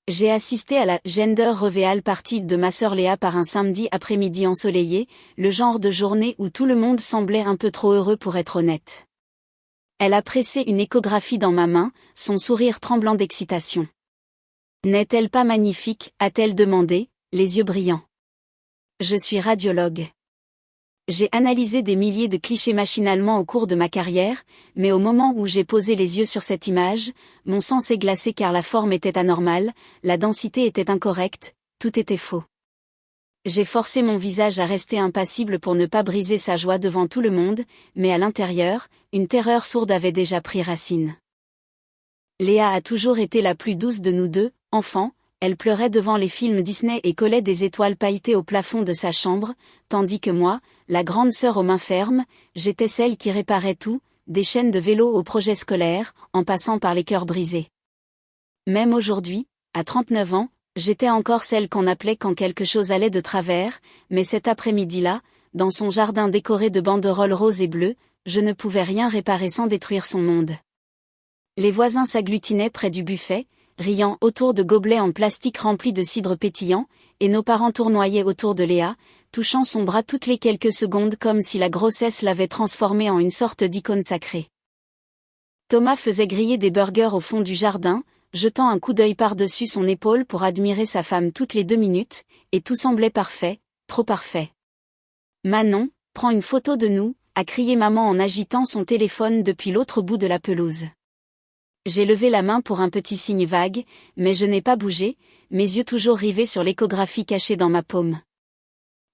J'ai assisté à la gender reveal party de ma sœur Léa par un samedi après-midi ensoleillé, le genre de journée où tout le monde semblait un peu trop heureux pour être honnête. Elle a pressé une échographie dans ma main, son sourire tremblant d'excitation. N'est-elle pas magnifique, a-t-elle demandé, les yeux brillants. Je suis radiologue. J'ai analysé des milliers de clichés machinalement au cours de ma carrière, mais au moment où j'ai posé les yeux sur cette image, mon sang s'est glacé car la forme était anormale, la densité était incorrecte, tout était faux. J'ai forcé mon visage à rester impassible pour ne pas briser sa joie devant tout le monde, mais à l'intérieur, une terreur sourde avait déjà pris racine. Léa a toujours été la plus douce de nous deux, enfants. Elle pleurait devant les films Disney et collait des étoiles pailletées au plafond de sa chambre, tandis que moi, la grande sœur aux mains fermes, j'étais celle qui réparait tout, des chaînes de vélo aux projets scolaires, en passant par les cœurs brisés. Même aujourd'hui, à 39 ans, j'étais encore celle qu'on appelait quand quelque chose allait de travers, mais cet après-midi-là, dans son jardin décoré de banderoles roses et bleues, je ne pouvais rien réparer sans détruire son monde. Les voisins s'agglutinaient près du buffet, riant autour de gobelets en plastique remplis de cidre pétillant, et nos parents tournoyaient autour de Léa, touchant son bras toutes les quelques secondes comme si la grossesse l'avait transformée en une sorte d'icône sacrée. Thomas faisait griller des burgers au fond du jardin, jetant un coup d'œil par-dessus son épaule pour admirer sa femme toutes les 2 minutes, et tout semblait parfait, trop parfait. Manon, prends une photo de nous, a crié maman en agitant son téléphone depuis l'autre bout de la pelouse. J'ai levé la main pour un petit signe vague, mais je n'ai pas bougé, mes yeux toujours rivés sur l'échographie cachée dans ma paume.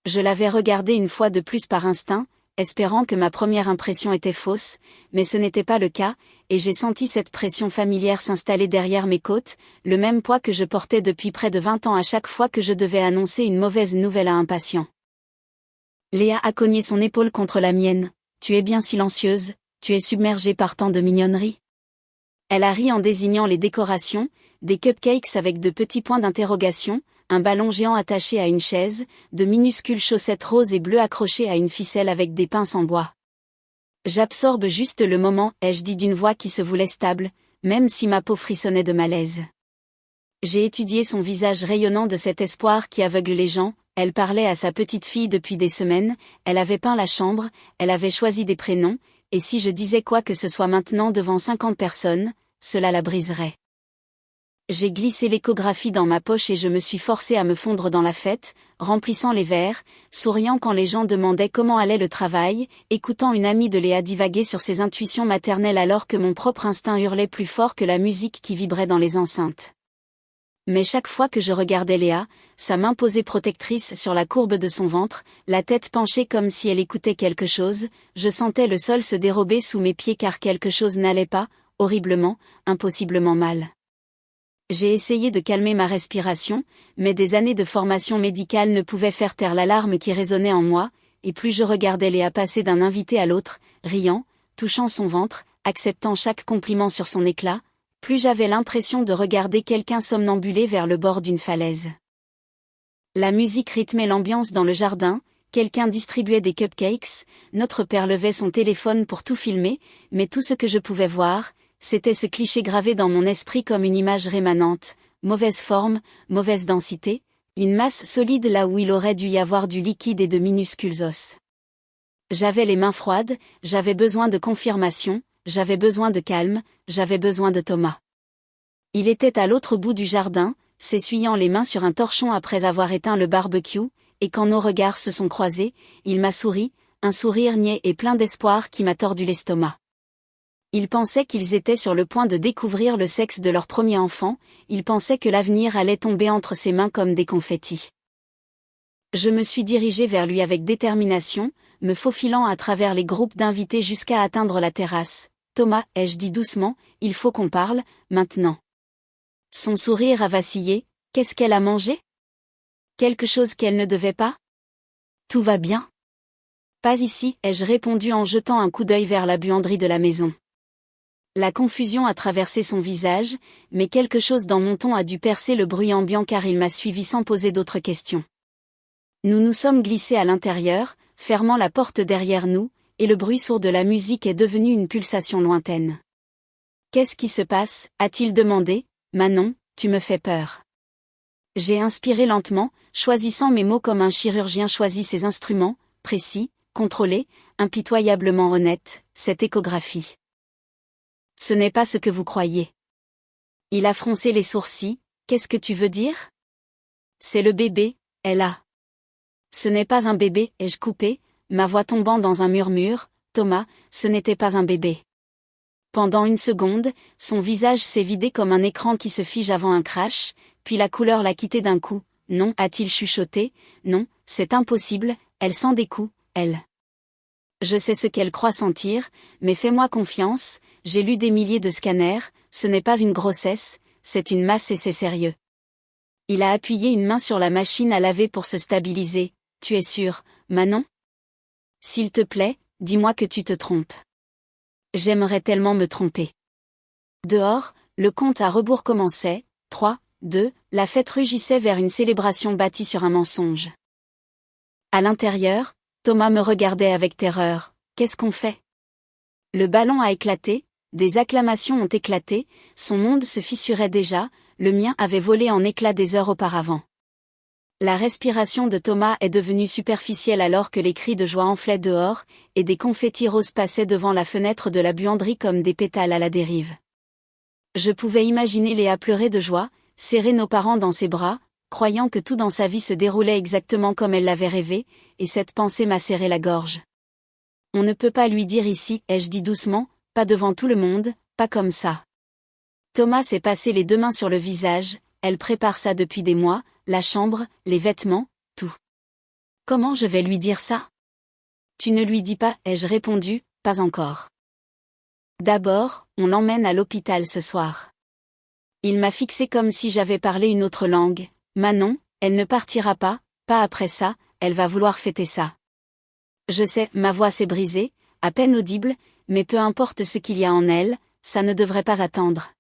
Je l'avais regardée une fois de plus par instinct, espérant que ma première impression était fausse, mais ce n'était pas le cas, et j'ai senti cette pression familière s'installer derrière mes côtes, le même poids que je portais depuis près de 20 ans à chaque fois que je devais annoncer une mauvaise nouvelle à un patient. Léa a cogné son épaule contre la mienne. Tu es bien silencieuse, tu es submergée par tant de mignonnerie. Elle a ri en désignant les décorations, des cupcakes avec de petits points d'interrogation, un ballon géant attaché à une chaise, de minuscules chaussettes roses et bleues accrochées à une ficelle avec des pinces en bois. J'absorbe juste le moment, ai-je dit d'une voix qui se voulait stable, même si ma peau frissonnait de malaise. J'ai étudié son visage rayonnant de cet espoir qui aveugle les gens. Elle parlait à sa petite fille depuis des semaines, elle avait peint la chambre, elle avait choisi des prénoms, et si je disais quoi que ce soit maintenant devant 50 personnes, cela la briserait. J'ai glissé l'échographie dans ma poche et je me suis forcée à me fondre dans la fête, remplissant les verres, souriant quand les gens demandaient comment allait le travail, écoutant une amie de Léa divaguer sur ses intuitions maternelles alors que mon propre instinct hurlait plus fort que la musique qui vibrait dans les enceintes. Mais chaque fois que je regardais Léa, sa main posée protectrice sur la courbe de son ventre, la tête penchée comme si elle écoutait quelque chose, je sentais le sol se dérober sous mes pieds car quelque chose n'allait pas, horriblement, impossiblement mal. J'ai essayé de calmer ma respiration, mais des années de formation médicale ne pouvaient faire taire l'alarme qui résonnait en moi, et plus je regardais Léa passer d'un invité à l'autre, riant, touchant son ventre, acceptant chaque compliment sur son éclat, plus j'avais l'impression de regarder quelqu'un somnambuler vers le bord d'une falaise. La musique rythmait l'ambiance dans le jardin, quelqu'un distribuait des cupcakes, notre père levait son téléphone pour tout filmer, mais tout ce que je pouvais voir, c'était ce cliché gravé dans mon esprit comme une image rémanente, mauvaise forme, mauvaise densité, une masse solide là où il aurait dû y avoir du liquide et de minuscules os. J'avais les mains froides, j'avais besoin de confirmation, j'avais besoin de calme, j'avais besoin de Thomas. Il était à l'autre bout du jardin, s'essuyant les mains sur un torchon après avoir éteint le barbecue, et quand nos regards se sont croisés, il m'a souri, un sourire niais et plein d'espoir qui m'a tordu l'estomac. Il pensait qu'ils étaient sur le point de découvrir le sexe de leur premier enfant, il pensait que l'avenir allait tomber entre ses mains comme des confettis. Je me suis dirigée vers lui avec détermination, me faufilant à travers les groupes d'invités jusqu'à atteindre la terrasse. Thomas, ai-je dit doucement, il faut qu'on parle, maintenant. Son sourire a vacillé, qu'est-ce qu'elle a mangé? Quelque chose qu'elle ne devait pas? Tout va bien? Pas ici, ai-je répondu en jetant un coup d'œil vers la buanderie de la maison. La confusion a traversé son visage, mais quelque chose dans mon ton a dû percer le bruit ambiant car il m'a suivi sans poser d'autres questions. Nous nous sommes glissés à l'intérieur, fermant la porte derrière nous, et le bruit sourd de la musique est devenu une pulsation lointaine. « Qu'est-ce qui se passe » a-t-il demandé. « Manon, tu me fais peur. » J'ai inspiré lentement, choisissant mes mots comme un chirurgien choisit ses instruments, précis, contrôlé, impitoyablement honnête, cette échographie. Ce n'est pas ce que vous croyez. Il a froncé les sourcils, qu'est-ce que tu veux dire? C'est le bébé, elle a. Ce n'est pas un bébé, ai-je coupé, ma voix tombant dans un murmure, Thomas, ce n'était pas un bébé. Pendant une seconde, son visage s'est vidé comme un écran qui se fige avant un crash, puis la couleur l'a quitté d'un coup. Non, a-t-il chuchoté, non, c'est impossible, elle sent des coups, elle. Je sais ce qu'elle croit sentir, mais fais-moi confiance, j'ai lu des milliers de scanners, ce n'est pas une grossesse, c'est une masse et c'est sérieux. Il a appuyé une main sur la machine à laver pour se stabiliser. Tu es sûr, Manon? S'il te plaît, dis-moi que tu te trompes. J'aimerais tellement me tromper. Dehors, le compte à rebours commençait, 3, 2, la fête rugissait vers une célébration bâtie sur un mensonge. À l'intérieur, Thomas me regardait avec terreur. Qu'est-ce qu'on fait? Le ballon a éclaté, des acclamations ont éclaté, son monde se fissurait déjà, le mien avait volé en éclats des heures auparavant. La respiration de Thomas est devenue superficielle alors que les cris de joie enflaient dehors, et des confettis roses passaient devant la fenêtre de la buanderie comme des pétales à la dérive. Je pouvais imaginer Léa pleurer de joie, serrer nos parents dans ses bras, croyant que tout dans sa vie se déroulait exactement comme elle l'avait rêvé, et cette pensée m'a serré la gorge. On ne peut pas lui dire ici, ai-je dit doucement, pas devant tout le monde, pas comme ça. Thomas s'est passé les deux mains sur le visage, elle prépare ça depuis des mois, la chambre, les vêtements, tout. Comment je vais lui dire ça? Tu ne lui dis pas, ai-je répondu, pas encore. D'abord, on l'emmène à l'hôpital ce soir. Il m'a fixé comme si j'avais parlé une autre langue. Manon, elle ne partira pas après ça, elle va vouloir fêter ça. Je sais, ma voix s'est brisée, à peine audible, mais peu importe ce qu'il y a en elle, ça ne devrait pas attendre.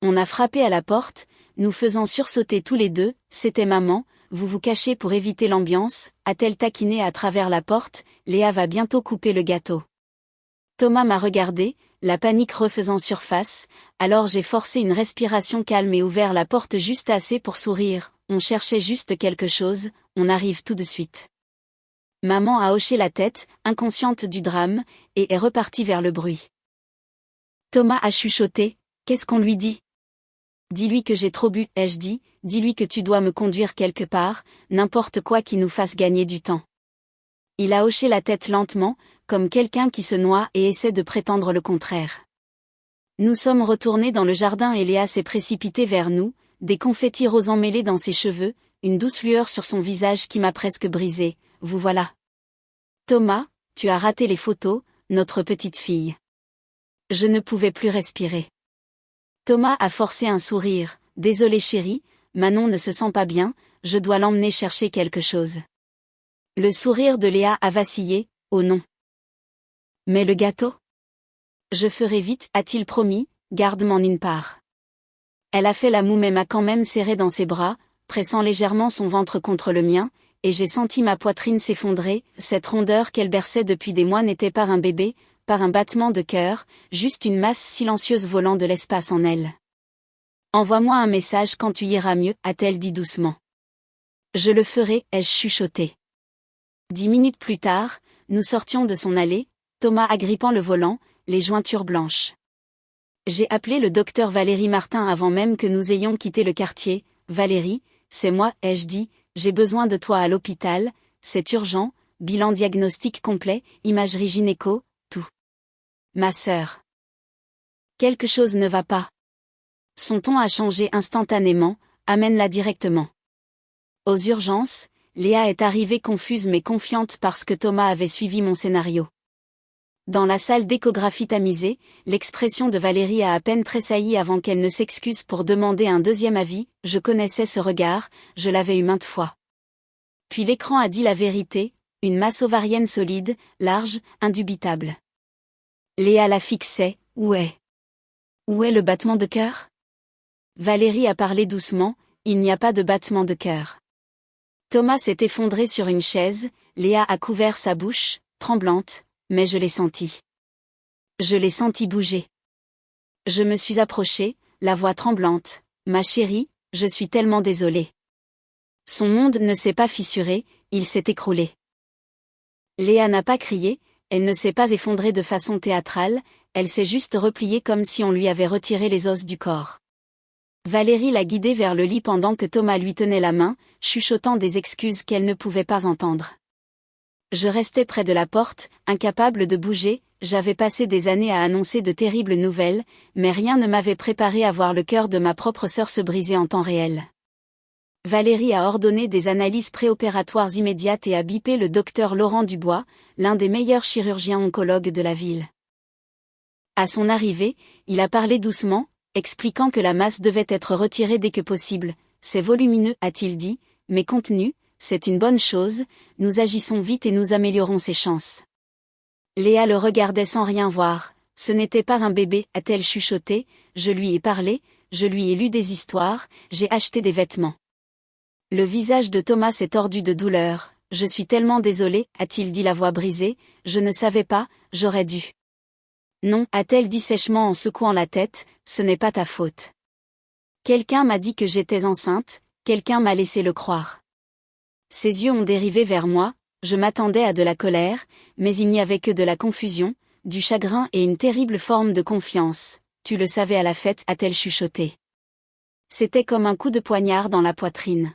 On a frappé à la porte, nous faisant sursauter tous les deux, c'était maman, vous vous cachez pour éviter l'ambiance, a-t-elle taquiné à travers la porte, Léa va bientôt couper le gâteau. Thomas m'a regardé, la panique refaisant surface, alors j'ai forcé une respiration calme et ouvert la porte juste assez pour sourire, on cherchait juste quelque chose, on arrive tout de suite. Maman a hoché la tête, inconsciente du drame, et est repartie vers le bruit. Thomas a chuchoté, qu'est-ce qu'on lui dit? Dis-lui que j'ai trop bu, ai-je dit, dis-lui que tu dois me conduire quelque part, n'importe quoi qui nous fasse gagner du temps. Il a hoché la tête lentement, comme quelqu'un qui se noie et essaie de prétendre le contraire. Nous sommes retournés dans le jardin et Léa s'est précipitée vers nous, des confettis roses emmêlés dans ses cheveux, une douce lueur sur son visage qui m'a presque brisé, vous voilà. Thomas, tu as raté les photos, notre petite fille. Je ne pouvais plus respirer. Thomas a forcé un sourire, désolé chérie, Manon ne se sent pas bien, je dois l'emmener chercher quelque chose. Le sourire de Léa a vacillé, oh non. Mais le gâteau? Je ferai vite, a-t-il promis, garde m'en une part. Elle a fait la moue mais m'a quand même serré dans ses bras, pressant légèrement son ventre contre le mien, et j'ai senti ma poitrine s'effondrer, cette rondeur qu'elle berçait depuis des mois n'était pas un bébé, pas un battement de cœur, juste une masse silencieuse volant de l'espace en elle. Envoie-moi un message quand tu iras mieux, a-t-elle dit doucement. Je le ferai, ai-je chuchoté. 10 minutes plus tard, nous sortions de son allée, Thomas agrippant le volant, les jointures blanches. J'ai appelé le docteur Valérie Martin avant même que nous ayons quitté le quartier. Valérie, c'est moi, ai-je dit, j'ai besoin de toi à l'hôpital, c'est urgent, bilan diagnostic complet, imagerie gynéco, tout. Ma sœur. Quelque chose ne va pas. Son ton a changé instantanément, amène-la directement. Aux urgences, Léa est arrivée confuse mais confiante parce que Thomas avait suivi mon scénario. Dans la salle d'échographie tamisée, l'expression de Valérie a à peine tressailli avant qu'elle ne s'excuse pour demander un deuxième avis, je connaissais ce regard, je l'avais eu maintes fois. Puis l'écran a dit la vérité, une masse ovarienne solide, large, indubitable. Léa la fixait, où est? Où est le battement de cœur? Valérie a parlé doucement, il n'y a pas de battement de cœur. Thomas s'est effondré sur une chaise, Léa a couvert sa bouche, tremblante, mais je l'ai senti. Je l'ai senti bouger. Je me suis approchée, la voix tremblante. Ma chérie, je suis tellement désolée. Son monde ne s'est pas fissuré, il s'est écroulé. Léa n'a pas crié, elle ne s'est pas effondrée de façon théâtrale, elle s'est juste repliée comme si on lui avait retiré les os du corps. Valérie l'a guidée vers le lit pendant que Thomas lui tenait la main, chuchotant des excuses qu'elle ne pouvait pas entendre. Je restais près de la porte, incapable de bouger, j'avais passé des années à annoncer de terribles nouvelles, mais rien ne m'avait préparé à voir le cœur de ma propre sœur se briser en temps réel. Valérie a ordonné des analyses préopératoires immédiates et a bipé le docteur Laurent Dubois, l'un des meilleurs chirurgiens oncologues de la ville. À son arrivée, il a parlé doucement, expliquant que la masse devait être retirée dès que possible. C'est volumineux, a-t-il dit, mais contenu, c'est une bonne chose, nous agissons vite et nous améliorons ses chances. Léa le regardait sans rien voir. Ce n'était pas un bébé, a-t-elle chuchoté, je lui ai parlé, je lui ai lu des histoires, j'ai acheté des vêtements. Le visage de Thomas s'est tordu de douleur. Je suis tellement désolé, a-t-il dit la voix brisée, je ne savais pas, j'aurais dû. Non, a-t-elle dit sèchement en secouant la tête, ce n'est pas ta faute. Quelqu'un m'a dit que j'étais enceinte, quelqu'un m'a laissé le croire. Ses yeux ont dérivé vers moi, je m'attendais à de la colère, mais il n'y avait que de la confusion, du chagrin et une terrible forme de confiance. Tu le savais à la fête, a-t-elle chuchoté. C'était comme un coup de poignard dans la poitrine.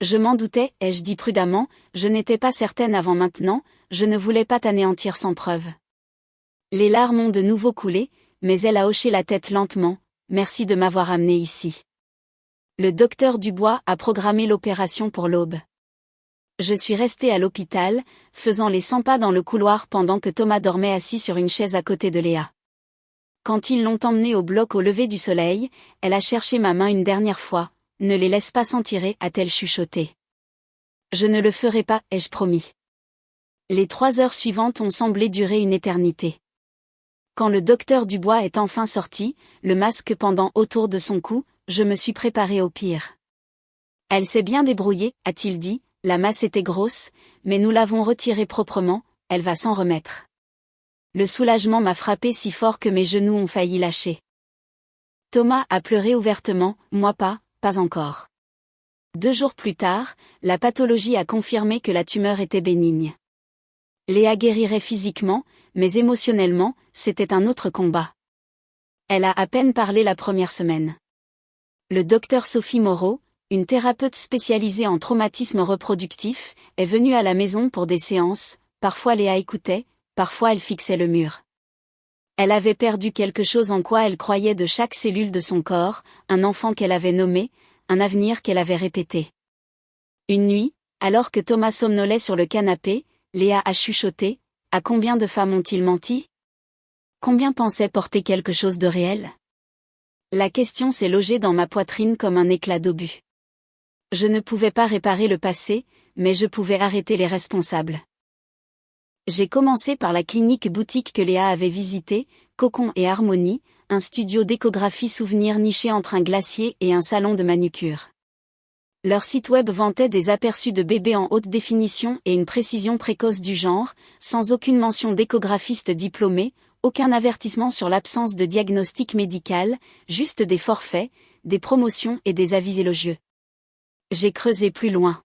Je m'en doutais, ai-je dit prudemment, je n'étais pas certaine avant maintenant, je ne voulais pas t'anéantir sans preuve. Les larmes ont de nouveau coulé, mais elle a hoché la tête lentement, merci de m'avoir amené ici. Le docteur Dubois a programmé l'opération pour l'aube. Je suis restée à l'hôpital, faisant les 100 pas dans le couloir pendant que Thomas dormait assis sur une chaise à côté de Léa. Quand ils l'ont emmenée au bloc au lever du soleil, elle a cherché ma main une dernière fois, ne les laisse pas s'en tirer, a-t-elle chuchoté. Je ne le ferai pas, ai-je promis. Les 3 heures suivantes ont semblé durer une éternité. Quand le docteur Dubois est enfin sorti, le masque pendant autour de son cou, je me suis préparée au pire. Elle s'est bien débrouillée, a-t-il dit, la masse était grosse, mais nous l'avons retirée proprement, elle va s'en remettre. Le soulagement m'a frappé si fort que mes genoux ont failli lâcher. Thomas a pleuré ouvertement, moi pas encore. 2 jours plus tard, la pathologie a confirmé que la tumeur était bénigne. Léa guérirait physiquement, mais émotionnellement, c'était un autre combat. Elle a à peine parlé la première semaine. Le docteur Sophie Moreau, une thérapeute spécialisée en traumatisme reproductif, est venue à la maison pour des séances, parfois Léa écoutait, parfois elle fixait le mur. Elle avait perdu quelque chose en quoi elle croyait de chaque cellule de son corps, un enfant qu'elle avait nommé, un avenir qu'elle avait répété. Une nuit, alors que Thomas somnolait sur le canapé, Léa a chuchoté, « À combien de femmes ont-ils menti ? Combien pensaient porter quelque chose de réel ?» La question s'est logée dans ma poitrine comme un éclat d'obus. Je ne pouvais pas réparer le passé, mais je pouvais arrêter les responsables. J'ai commencé par la clinique boutique que Léa avait visitée, Cocon et Harmonie, un studio d'échographie souvenir niché entre un glacier et un salon de manucure. Leur site web vantait des aperçus de bébés en haute définition et une précision précoce du genre, sans aucune mention d'échographiste diplômé, aucun avertissement sur l'absence de diagnostic médical, juste des forfaits, des promotions et des avis élogieux. J'ai creusé plus loin.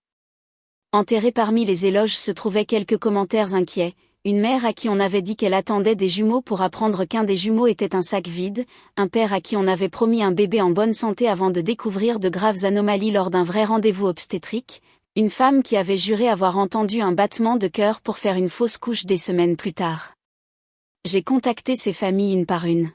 Enterrés parmi les éloges se trouvaient quelques commentaires inquiets, une mère à qui on avait dit qu'elle attendait des jumeaux pour apprendre qu'un des jumeaux était un sac vide, un père à qui on avait promis un bébé en bonne santé avant de découvrir de graves anomalies lors d'un vrai rendez-vous obstétrique, une femme qui avait juré avoir entendu un battement de cœur pour faire une fausse couche des semaines plus tard. J'ai contacté ces familles une par une.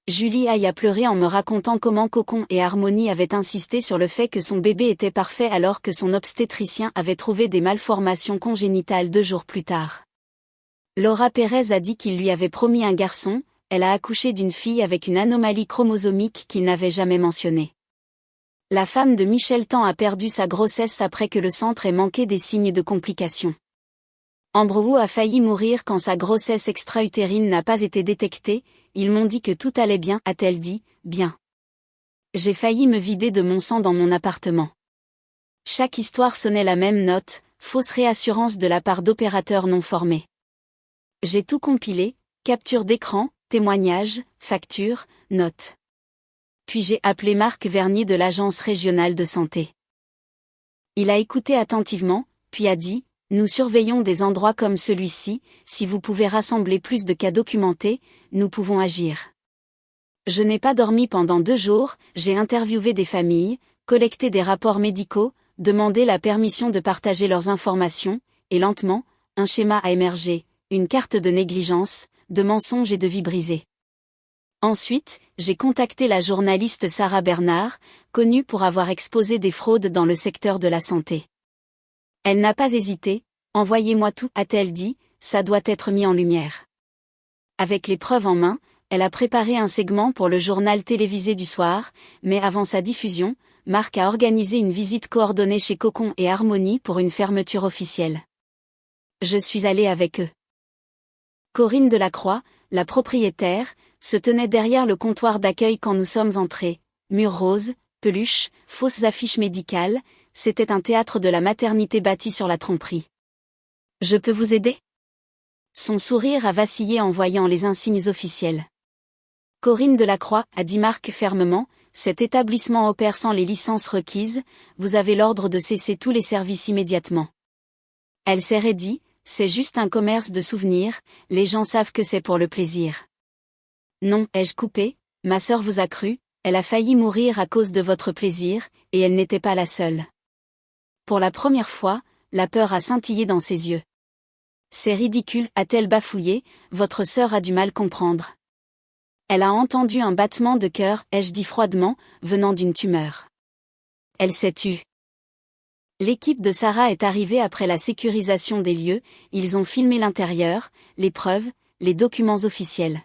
Julie aille a pleuré en me racontant comment Cocon et Harmonie avaient insisté sur le fait que son bébé était parfait alors que son obstétricien avait trouvé des malformations congénitales 2 jours plus tard. Laura Pérez a dit qu'il lui avait promis un garçon, elle a accouché d'une fille avec une anomalie chromosomique qu'il n'avait jamais mentionnée. La femme de Michel Tan a perdu sa grossesse après que le centre ait manqué des signes de complications. Ambre Wu a failli mourir quand sa grossesse extra-utérine n'a pas été détectée, ils m'ont dit que tout allait bien, a-t-elle dit, bien. J'ai failli me vider de mon sang dans mon appartement. Chaque histoire sonnait la même note, fausse réassurance de la part d'opérateurs non formés. J'ai tout compilé, capture d'écran, témoignages, factures, notes. Puis j'ai appelé Marc Vernier de l'Agence régionale de santé. Il a écouté attentivement, puis a dit, « Nous surveillons des endroits comme celui-ci, si vous pouvez rassembler plus de cas documentés, nous pouvons agir. » Je n'ai pas dormi pendant 2 jours, j'ai interviewé des familles, collecté des rapports médicaux, demandé la permission de partager leurs informations, et lentement, un schéma a émergé, une carte de négligence, de mensonges et de vies brisées. Ensuite, j'ai contacté la journaliste Sarah Bernard, connue pour avoir exposé des fraudes dans le secteur de la santé. Elle n'a pas hésité, « Envoyez-moi tout », a-t-elle dit, « ça doit être mis en lumière. » Avec les preuves en main, elle a préparé un segment pour le journal télévisé du soir, mais avant sa diffusion, Marc a organisé une visite coordonnée chez Cocon et Harmonie pour une fermeture officielle. Je suis allée avec eux. Corinne Delacroix, la propriétaire, se tenait derrière le comptoir d'accueil quand nous sommes entrés. Murs roses, peluches, fausses affiches médicales, c'était un théâtre de la maternité bâti sur la tromperie. « Je peux vous aider ?» Son sourire a vacillé en voyant les insignes officiels. Corinne Delacroix, a dit Marc fermement, « Cet établissement opère sans les licences requises, vous avez l'ordre de cesser tous les services immédiatement. » Elle s'est raidie, « C'est juste un commerce de souvenirs, les gens savent que c'est pour le plaisir. » Non, ai-je coupé, ma sœur vous a cru, elle a failli mourir à cause de votre plaisir, et elle n'était pas la seule. Pour la première fois, la peur a scintillé dans ses yeux. C'est ridicule, a-t-elle bafouillé, votre sœur a du mal comprendre. Elle a entendu un battement de cœur, ai-je dit froidement, venant d'une tumeur. Elle s'est tue. L'équipe de Sarah est arrivée après la sécurisation des lieux, ils ont filmé l'intérieur, les preuves, les documents officiels.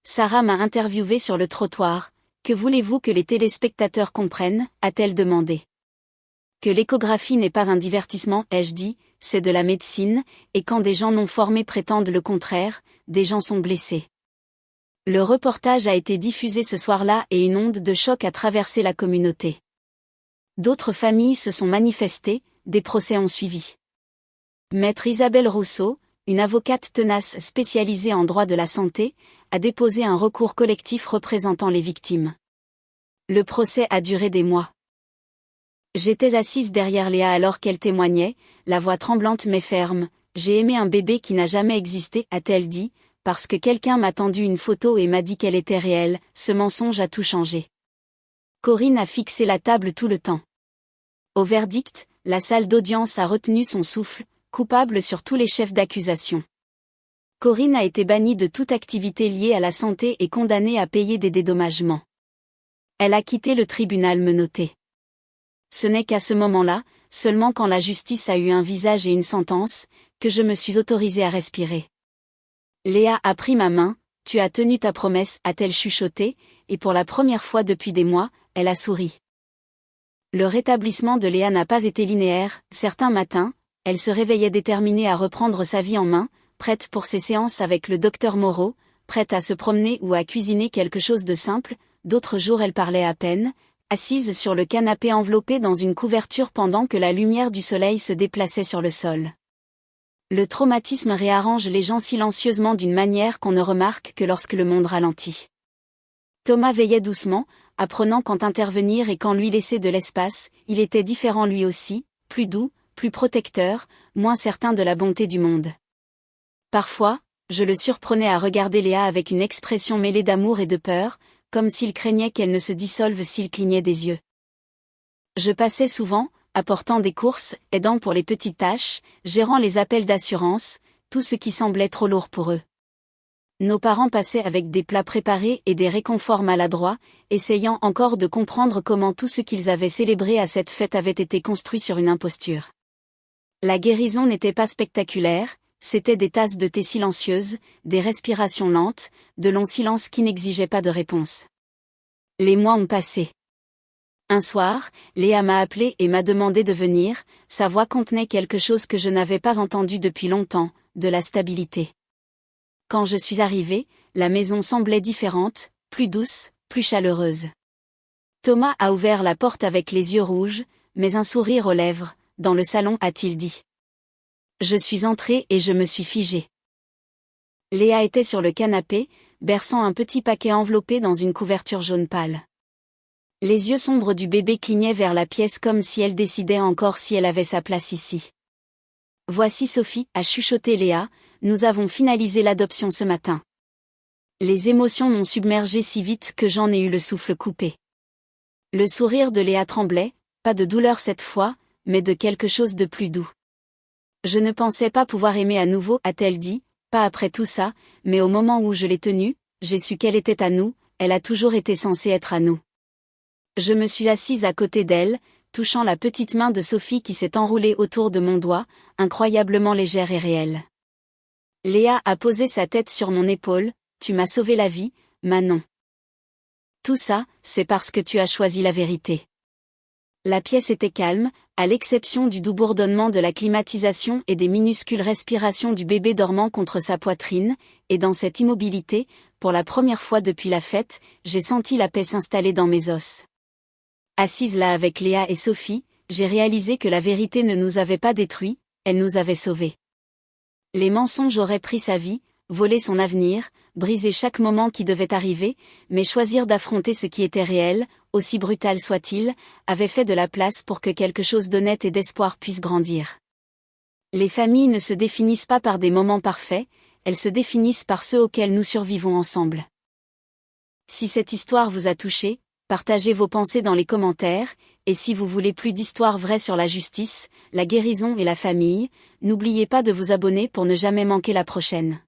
Sarah m'a interviewé sur le trottoir, « Que voulez-vous que les téléspectateurs comprennent ?» a-t-elle demandé. Que l'échographie n'est pas un divertissement, ai-je dit, c'est de la médecine, et quand des gens non formés prétendent le contraire, des gens sont blessés. Le reportage a été diffusé ce soir-là et une onde de choc a traversé la communauté. D'autres familles se sont manifestées, des procès ont suivi. Maître Isabelle Rousseau, une avocate tenace spécialisée en droit de la santé, a déposé un recours collectif représentant les victimes. Le procès a duré des mois. J'étais assise derrière Léa alors qu'elle témoignait, la voix tremblante mais ferme. « J'ai aimé un bébé qui n'a jamais existé », a-t-elle dit, parce que quelqu'un m'a tendu une photo et m'a dit qu'elle était réelle, ce mensonge a tout changé. Corinne a fixé la table tout le temps. Au verdict, la salle d'audience a retenu son souffle, coupable sur tous les chefs d'accusation. Corinne a été bannie de toute activité liée à la santé et condamnée à payer des dédommagements. Elle a quitté le tribunal menotté. Ce n'est qu'à ce moment-là, seulement quand la justice a eu un visage et une sentence, que je me suis autorisée à respirer. Léa a pris ma main, « Tu as tenu ta promesse », a-t-elle chuchoté, et pour la première fois depuis des mois, elle a souri. Le rétablissement de Léa n'a pas été linéaire, certains matins, elle se réveillait déterminée à reprendre sa vie en main, prête pour ses séances avec le docteur Moreau, prête à se promener ou à cuisiner quelque chose de simple, d'autres jours elle parlait à peine, assise sur le canapé enveloppée dans une couverture pendant que la lumière du soleil se déplaçait sur le sol. Le traumatisme réarrange les gens silencieusement d'une manière qu'on ne remarque que lorsque le monde ralentit. Thomas veillait doucement, apprenant quand intervenir et quand lui laisser de l'espace, il était différent lui aussi, plus doux, plus protecteur, moins certain de la bonté du monde. Parfois, je le surprenais à regarder Léa avec une expression mêlée d'amour et de peur, comme s'il craignait qu'elle ne se dissolve s'il clignait des yeux. Je passais souvent, apportant des courses, aidant pour les petites tâches, gérant les appels d'assurance, tout ce qui semblait trop lourd pour eux. Nos parents passaient avec des plats préparés et des réconforts maladroits, essayant encore de comprendre comment tout ce qu'ils avaient célébré à cette fête avait été construit sur une imposture. La guérison n'était pas spectaculaire, c'était des tasses de thé silencieuses, des respirations lentes, de longs silences qui n'exigeaient pas de réponse. Les mois ont passé. Un soir, Léa m'a appelé et m'a demandé de venir, sa voix contenait quelque chose que je n'avais pas entendu depuis longtemps, de la stabilité. Quand je suis arrivée, la maison semblait différente, plus douce, plus chaleureuse. Thomas a ouvert la porte avec les yeux rouges, mais un sourire aux lèvres, « Dans le salon » a-t-il dit. Je suis entrée et je me suis figée. Léa était sur le canapé, berçant un petit paquet enveloppé dans une couverture jaune pâle. Les yeux sombres du bébé clignaient vers la pièce comme si elle décidait encore si elle avait sa place ici. Voici Sophie, a chuchoté Léa, nous avons finalisé l'adoption ce matin. Les émotions m'ont submergée si vite que j'en ai eu le souffle coupé. Le sourire de Léa tremblait, pas de douleur cette fois, mais de quelque chose de plus doux. Je ne pensais pas pouvoir aimer à nouveau, a-t-elle dit, pas après tout ça, mais au moment où je l'ai tenue, j'ai su qu'elle était à nous, elle a toujours été censée être à nous. Je me suis assise à côté d'elle, touchant la petite main de Sophie qui s'est enroulée autour de mon doigt, incroyablement légère et réelle. Léa a posé sa tête sur mon épaule, tu m'as sauvé la vie, Manon. Tout ça, c'est parce que tu as choisi la vérité. La pièce était calme, à l'exception du doux bourdonnement de la climatisation et des minuscules respirations du bébé dormant contre sa poitrine, et dans cette immobilité, pour la première fois depuis la fête, j'ai senti la paix s'installer dans mes os. Assise là avec Léa et Sophie, j'ai réalisé que la vérité ne nous avait pas détruits, elle nous avait sauvés. Les mensonges auraient pris sa vie, volé son avenir, brisé chaque moment qui devait arriver, mais choisir d'affronter ce qui était réel, aussi brutal soit-il, avait fait de la place pour que quelque chose d'honnête et d'espoir puisse grandir. Les familles ne se définissent pas par des moments parfaits, elles se définissent par ceux auxquels nous survivons ensemble. Si cette histoire vous a touché, partagez vos pensées dans les commentaires, et si vous voulez plus d'histoires vraies sur la justice, la guérison et la famille, n'oubliez pas de vous abonner pour ne jamais manquer la prochaine.